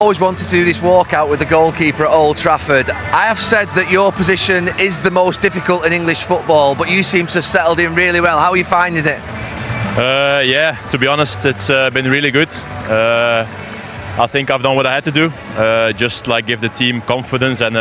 Always wanted to do this walkout with the goalkeeper at Old Trafford. I have said that your position is the most difficult in English football, but you seem to have settled in really well. How are you finding it? Yeah, to be honest, it's been really good. I think I've done what I had to do, just like give the team confidence and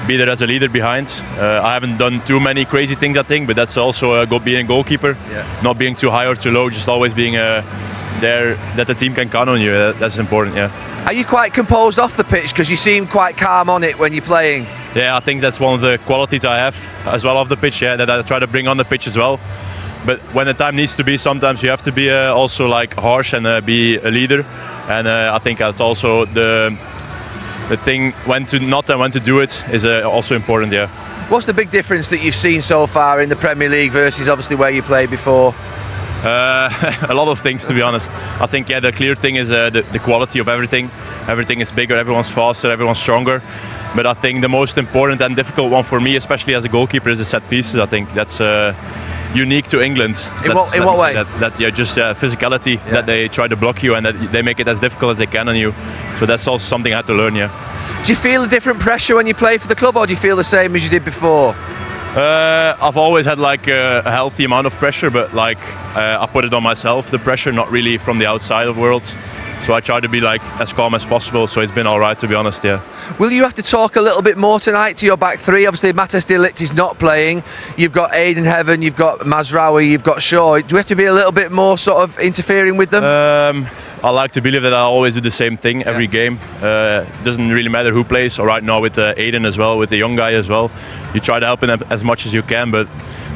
be there as a leader behind. I haven't done too many crazy things, I think, but that's also being a goalkeeper, not being too high or too low, just always being there that the team can count on you. That's important, yeah. Are you quite composed off the pitch? Because you seem quite calm on it when you're playing. Yeah, I think that's one of the qualities I have as well off the pitch, yeah, that I try to bring on the pitch as well. But when the time needs to be, sometimes you have to be also like harsh and be a leader. And I think that's also the thing, when to not and when to do it is also important, yeah. What's the big difference that you've seen so far in the Premier League versus obviously where you played before? A lot of things, to be honest. I think the clear thing is the quality of everything. Everything is bigger, everyone's faster, everyone's stronger. But I think the most important and difficult one for me, especially as a goalkeeper, is the set pieces. I think that's unique to England. In what way? Just physicality, that they try to block you and that they make it as difficult as they can on you. So that's also something I had to learn, yeah. Do you feel a different pressure when you play for the club, or do you feel the same as you did before? I've always had like a healthy amount of pressure, but like I put it on myself, the pressure, not really from the outside of the world. So I try to be like as calm as possible, so it's been all right, to be honest, yeah. Will you have to talk a little bit more tonight to your back three? Obviously Matas de Ligt is not playing. You've got Aiden Heaven, you've got Mazraoui, you've got Shaw. Do we have to be a little bit more sort of interfering with them? I like to believe that I always do the same thing every game. Doesn't really matter who plays. Or right now with Aiden as well, with the young guy as well. You try to help him as much as you can, but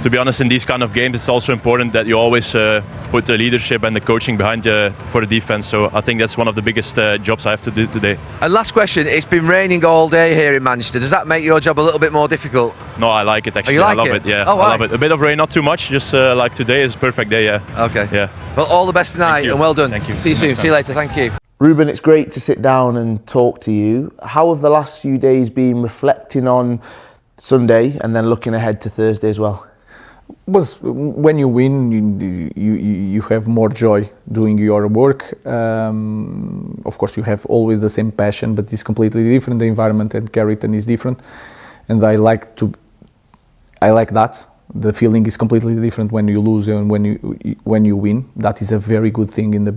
to be honest, in these kind of games, it's also important that you always put the leadership and the coaching behind you for the defense. So I think that's one of the biggest jobs I have to do today. And last question, it's been raining all day here in Manchester. Does that make your job a little bit more difficult? No, I like it actually. Oh, you like I love it? Yeah, oh, I love it. A bit of rain, not too much, just like today is a perfect day, yeah. Okay. Yeah. Well, all the best tonight and well done. Thank you. See you soon. See you later. Thank you. Ruben, it's great to sit down and talk to you. How have the last few days been, reflecting on Sunday and then looking ahead to Thursday as well? When you win, you have more joy doing your work. Of course, you have always the same passion, but it's completely different. The environment at Carrington is different, and I like that. The feeling is completely different when you lose and when you win. That is a very good thing in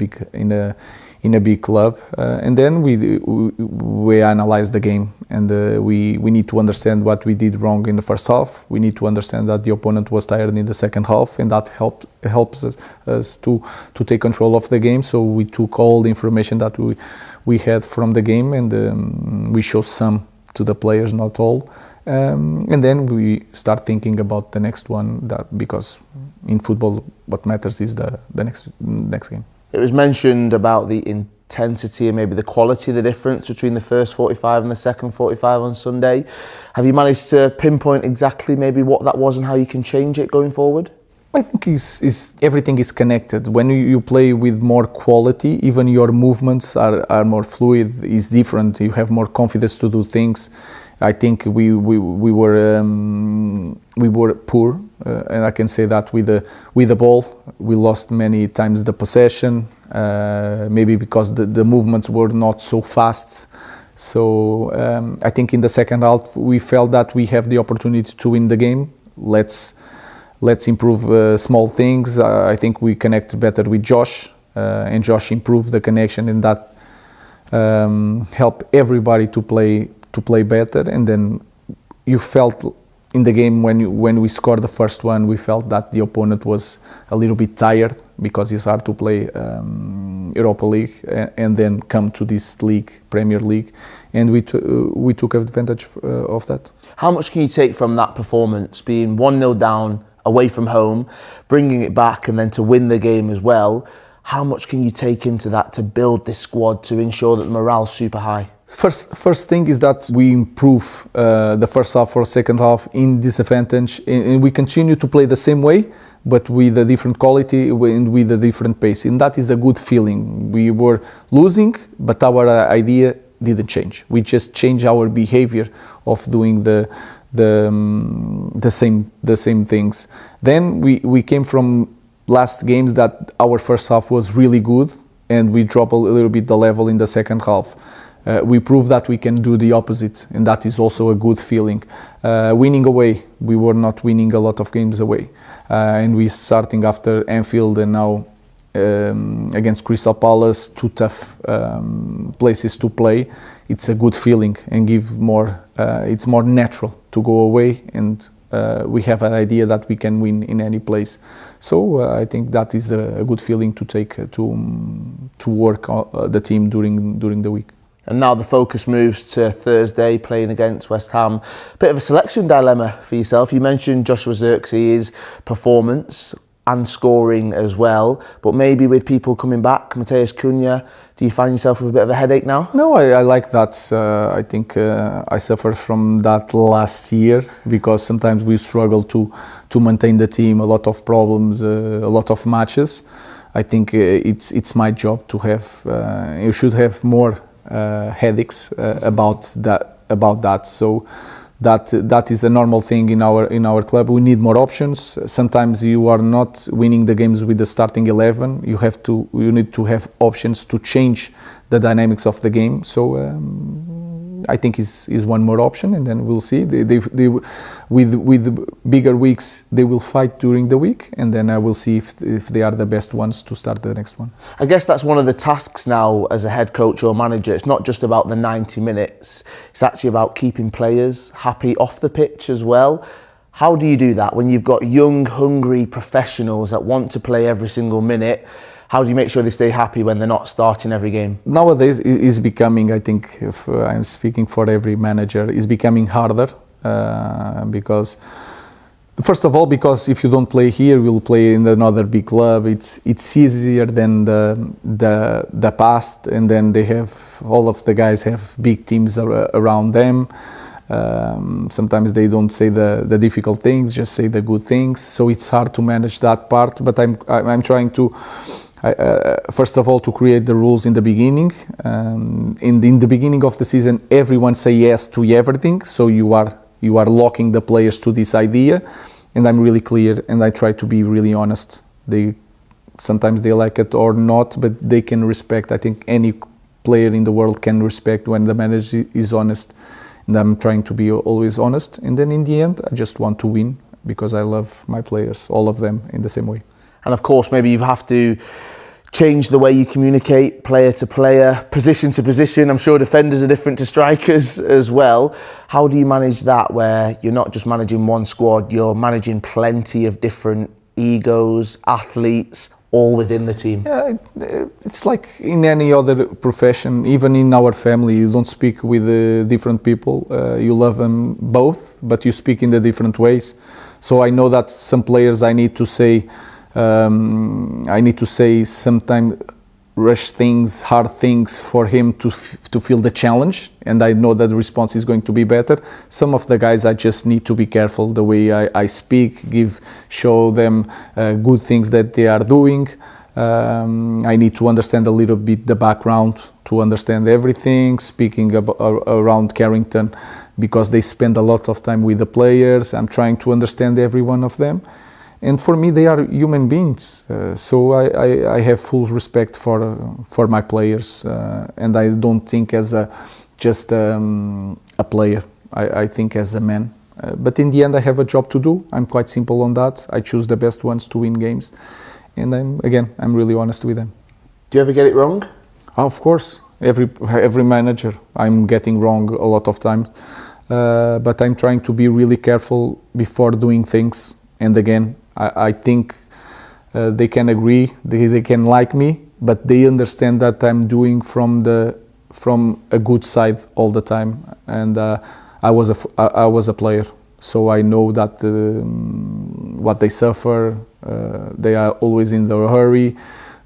a big club. And then we analyze the game, and we need to understand what we did wrong in the first half. We need to understand that the opponent was tired in the second half, and that helps us to take control of the game. So we took all the information that we had from the game, and we show some to the players, not all. And then we start thinking about the next one, because in football what matters is the next game. It was mentioned about the intensity and maybe the quality, the difference between the first 45 and the second 45 on Sunday. Have you managed to pinpoint exactly maybe what that was and how you can change it going forward? I think everything is connected. When you play with more quality, even your movements are more fluid, is different. You have more confidence to do things. I think we were poor, and I can say that with the ball, we lost many times the possession, maybe because the movements were not so fast. So I think in the second half we felt that we have the opportunity to win the game. Let's improve small things. I think we connect better with Josh, and Josh improved the connection, and that helped everybody to play better. And then you felt in the game when we scored the first one, we felt that the opponent was a little bit tired, because it's hard to play Europa League and then come to this league, Premier League, and we took advantage of that. How much can you take from that performance, being 1-0 down away from home, bringing it back and then to win the game as well? How much can you take into that to build this squad to ensure that the morale's super high? First thing is that we improve the first half or second half in disadvantage, and we continue to play the same way, but with a different quality and with a different pace, and that is a good feeling. We were losing, but our idea didn't change. We just changed our behavior of doing the same things. Then we came from last games that our first half was really good, and we dropped a little bit the level in the second half. we proved that we can do the opposite, and that is also a good feeling. Winning away, we were not winning a lot of games away, and we starting after Anfield and now against Crystal Palace, two tough places to play. It's a good feeling and give more. It's more natural to go away, and we have an idea that we can win in any place. So I think that is a good feeling to take to work the team during the week. And now the focus moves to Thursday, playing against West Ham. Bit of a selection dilemma for yourself. You mentioned Joshua Zirkzee's performance and scoring as well, but maybe with people coming back, Mateus Cunha, do you find yourself with a bit of a headache now? No, I like that. I think I suffered from that last year because sometimes we struggle to maintain the team, a lot of problems, a lot of matches. I think it's my job to have. You should have more headaches about that. So that is a normal thing in our club. We need more options. Sometimes you are not winning the games with the starting 11. You need to have options to change the dynamics of the game. So I think is one more option, and then we'll see. They with bigger weeks, they will fight during the week, and then I will see if they are the best ones to start the next one. I guess that's one of the tasks now as a head coach or manager. It's not just about the 90 minutes. It's actually about keeping players happy off the pitch as well. How do you do that when you've got young, hungry professionals that want to play every single minute? How do you make sure they stay happy when they're not starting every game? Nowadays it is becoming, I think, if I'm speaking for every manager, is becoming harder because, first of all, because if you don't play here, we'll play in another big club. It's easier than the past, and then all of the guys have big teams around them. Sometimes they don't say the difficult things, just say the good things. So it's hard to manage that part. But I'm trying to. First of all, to create the rules in the beginning. In the beginning of the season, everyone say yes to everything. So you are locking the players to this idea, and I'm really clear, and I try to be really honest. Sometimes they like it or not, but they can respect. I think any player in the world can respect when the manager is honest, and I'm trying to be always honest. And then in the end, I just want to win because I love my players, all of them, in the same way. And of course, maybe you have to change the way you communicate, player to player, position to position. I'm sure defenders are different to strikers as well. How do you manage that where you're not just managing one squad, you're managing plenty of different egos, athletes, all within the team? Yeah, it's like in any other profession, even in our family, you don't speak with different people. You love them both, but you speak in the different ways. So I know that some players I need to say sometimes rush things, hard things for him to feel the challenge, and I know that the response is going to be better. Some of the guys I just need to be careful the way I speak, show them good things that they are doing. I need to understand a little bit the background to understand everything, speaking around Carrington, because they spend a lot of time with the players. I'm trying to understand every one of them. And for me, they are human beings, so I have full respect for my players, and I don't think as just a player. I think as a man. But in the end, I have a job to do. I'm quite simple on that. I choose the best ones to win games, and I'm really honest with them. Do you ever get it wrong? Of course, every manager I'm getting wrong a lot of times, but I'm trying to be really careful before doing things. And again, I think they can agree, they can like me, but they understand that I'm doing from a good side all the time. And I was a player, so I know that what they suffer. They are always in their hurry.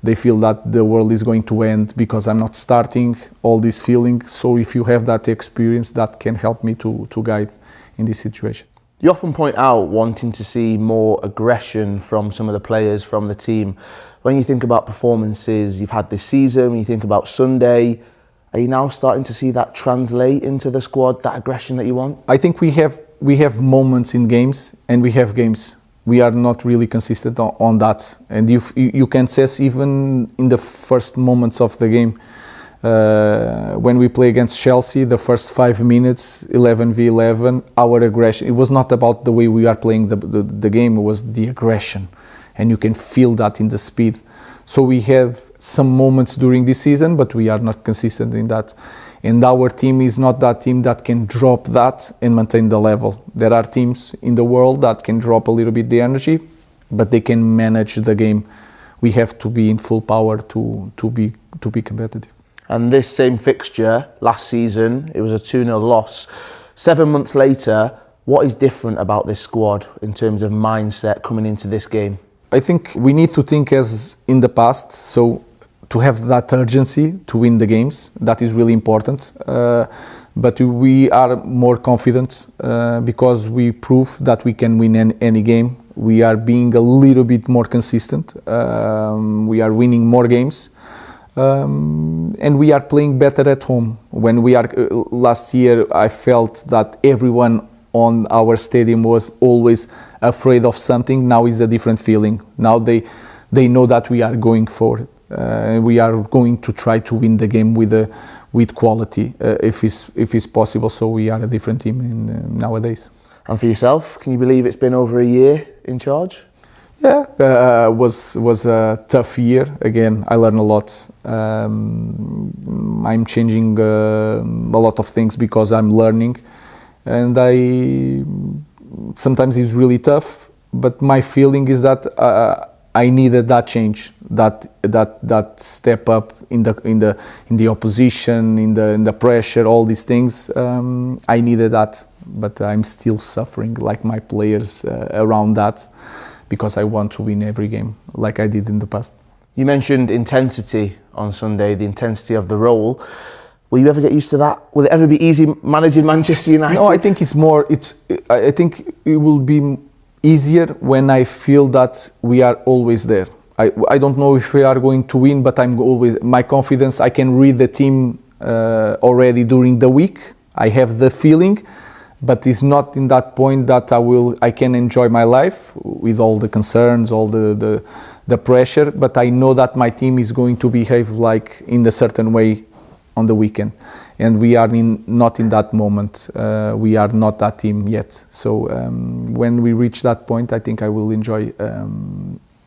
They feel that the world is going to end because I'm not starting. All these feelings. So if you have that experience, that can help me to guide in this situation. You often point out wanting to see more aggression from some of the players, from the team. When you think about performances you've had this season, when you think about Sunday, are you now starting to see that translate into the squad, that aggression that you want? I think we have moments in games, and we have games. We are not really consistent on that. And you can sense even in the first moments of the game, When we play against Chelsea, the first 5 minutes, 11v11, our aggression, it was not about the way we are playing the game, it was the aggression. And you can feel that in the speed. So we have some moments during this season, but we are not consistent in that. And our team is not that team that can drop that and maintain the level. There are teams in the world that can drop a little bit the energy, but they can manage the game. We have to be in full power to be competitive. And this same fixture last season, it was a 2-0 loss. 7 months later, what is different about this squad in terms of mindset coming into this game? I think we need to think as in the past, so to have that urgency to win the games, that is really important. But we are more confident because we prove that we can win any game. We are being a little bit more consistent. We are winning more games. And we are playing better at home. When we are last year, I felt that everyone on our stadium was always afraid of something. Now is a different feeling. Now they know that we are going for it. We are going to try to win the game with quality if it's possible. So we are a different team nowadays. And for yourself, can you believe it's been over a year in charge? Yeah, was a tough year. Again, I learned a lot. I'm changing a lot of things because I'm learning, and sometimes it's really tough. But my feeling is that I needed that change, that step up in the opposition, in the pressure, all these things. I needed that, but I'm still suffering like my players around that. Because I want to win every game, like I did in the past. You mentioned intensity on Sunday, the intensity of the role. Will you ever get used to that? Will it ever be easy managing Manchester United? No, I think I think it will be easier when I feel that we are always there. I don't know if we are going to win, but my confidence, I can read the team already during the week. I have the feeling. But it's not in that point that I can enjoy my life with all the concerns, all the pressure. But I know that my team is going to behave like in a certain way on the weekend, and we are not in that moment. We are not that team yet. So when we reach that point, I think I will enjoy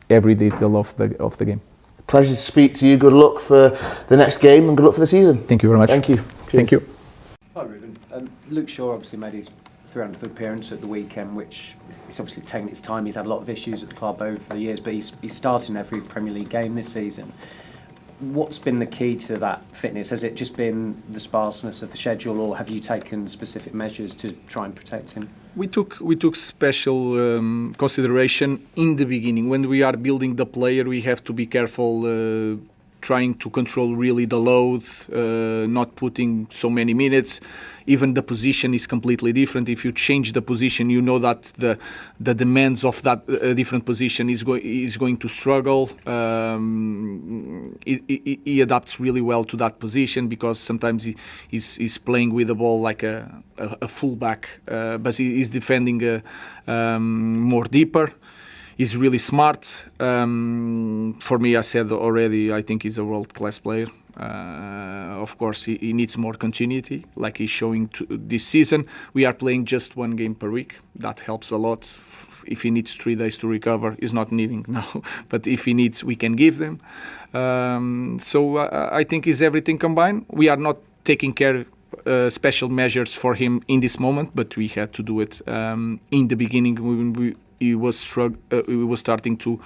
every detail of the game. Pleasure to speak to you. Good luck for the next game and good luck for the season. Thank you very much. Thank you. Cheers. Thank you. Hi Ruben. Luke Shaw obviously made his 300th appearance at the weekend, which it's obviously taken its time. He's had a lot of issues at the club over the years, but he's starting every Premier League game this season. What's been the key to that fitness? Has it just been the sparseness of the schedule, or have you taken specific measures to try and protect him? We took special consideration in the beginning. When we are building the player, we have to be careful. Trying to control really the load, not putting so many minutes. Even the position is completely different. If you change the position, you know that the demands of that different position is going to struggle. He adapts really well to that position because sometimes he's playing with the ball like a fullback, but he's defending more deeper. He's really smart. For me, I said already, I think he's a world-class player. Of course, he needs more continuity, like he's showing this season. We are playing just one game per week. That helps a lot. If he needs 3 days to recover, he's not needing now. But if he needs, we can give them. So I think it's everything combined. We are not taking care special measures for him in this moment, but we had to do it in the beginning when he was starting to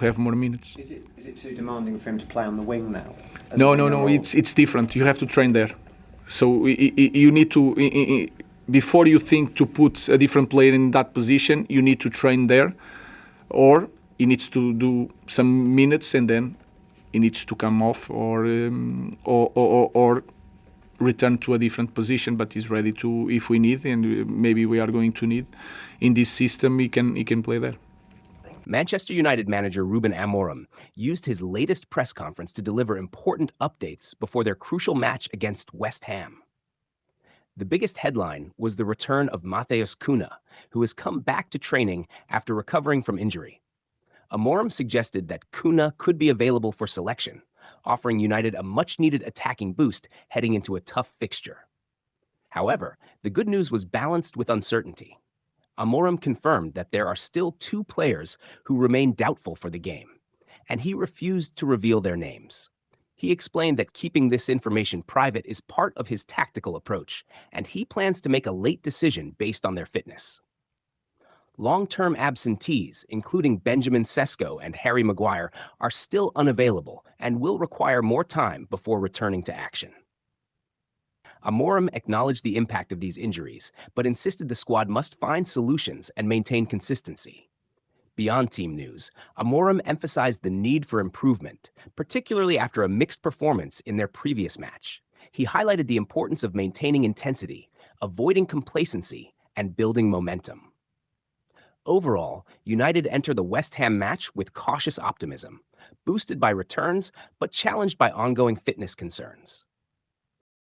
have more minutes. Is it too demanding for him to play on the wing now? No. It's different. You have to train there. So you need to, before you think to put a different player in that position, you need to train there, or he needs to do some minutes and then he needs to come off or return to a different position, but he's ready to, if we need, and maybe we are going to need in this system, he can play there. Manchester United manager Ruben Amorim used his latest press conference to deliver important updates before their crucial match against West Ham. The biggest headline was the return of Matheus Cunha, who has come back to training after recovering from injury. Amorim suggested that Cunha could be available for selection, offering United a much-needed attacking boost heading into a tough fixture. However, the good news was balanced with uncertainty. Amorim confirmed that there are still 2 players who remain doubtful for the game, and he refused to reveal their names. He explained that keeping this information private is part of his tactical approach, and he plans to make a late decision based on their fitness. Long-term absentees, including Benjamin Sesko and Harry Maguire, are still unavailable and will require more time before returning to action. Amorim acknowledged the impact of these injuries, but insisted the squad must find solutions and maintain consistency. Beyond team news, Amorim emphasized the need for improvement, particularly after a mixed performance in their previous match. He highlighted the importance of maintaining intensity, avoiding complacency, and building momentum. Overall, United enter the West Ham match with cautious optimism, boosted by returns but challenged by ongoing fitness concerns.